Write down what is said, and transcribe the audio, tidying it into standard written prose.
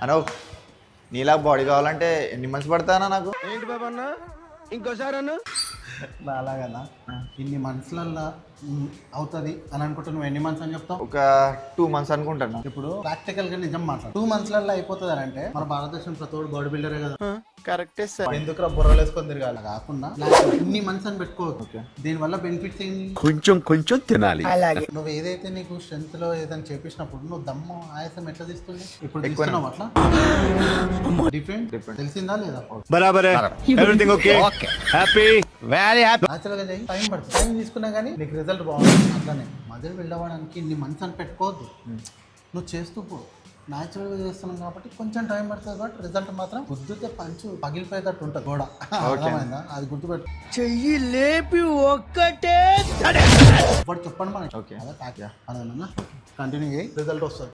అనో నీలా బాడీ కావాలంటే ఎన్ని మంత్స్ పడతానా నాకు? ఏంటి బాబా అన్న ఇంకోసారి అన్న అలాగనా ఇన్ని మంత్స్లల్లా అవుతుంది అని అనుకుంటే నువ్వు ఎన్ని మంత్స్ అని చెప్తావు? ఒక 2 months అనుకుంటాను. ఇప్పుడు ప్రాక్టికల్ గా నిజం మాట్లాడు 2 monthsలల్లో అయిపోతుంది అని అంటే మన భారతదేశం ప్రతి బాడీ బిల్డరే కదా. కరెక్టే సార్. ఎందుకు బుర్రలు వేసుకొని తిరగాలి కాకుండా ఇన్ని మంత్స్ అని పెట్టుకోవచ్చు. దీని వల్ల బెనిఫిట్స్ ఏంటి? కొంచెం తినాలి. నువ్వు ఏదైతే నీకు స్ట్రెంత్ లో ఏదైనా చేపించినప్పుడు నువ్వు దమ్ము ఆయాసం ఎట్లా తీస్తుంది? ఇప్పుడు తీసుకున్నావు అట్లా డిఫరెంట్ తెలిసిందా లేదా? బరాబరే everything okay happy very happy. Natural గా చేయి, టైం పడుతుంది. టైం తీసుకున్నా కానీ నీకు రిజల్ట్ బాగుంటుంది. అట్లానే మధ్యలో వెళ్ళడానికి ఇన్ని మంత్స్ అని పెట్టుకోవద్దు. నువ్వు చేస్తూ పో. న్యాచురల్గా చేస్తున్నాం కాబట్టి కొంచెం టైం పడుతుంది కాబట్టి రిజల్ట్ మాత్రం గుద్దుతే పంచు పగిలిపోయేటట్టు ఉంటుంది గోడ. అర్థమైందా? అది గుర్తుపెట్టు. చెయ్యి లేపి ఒక్కటే ఇప్పుడు చెప్పండి మనకి. ఓకే అదే అదేనా కంటిన్యూ చేయి, రిజల్ట్ వస్తుంది.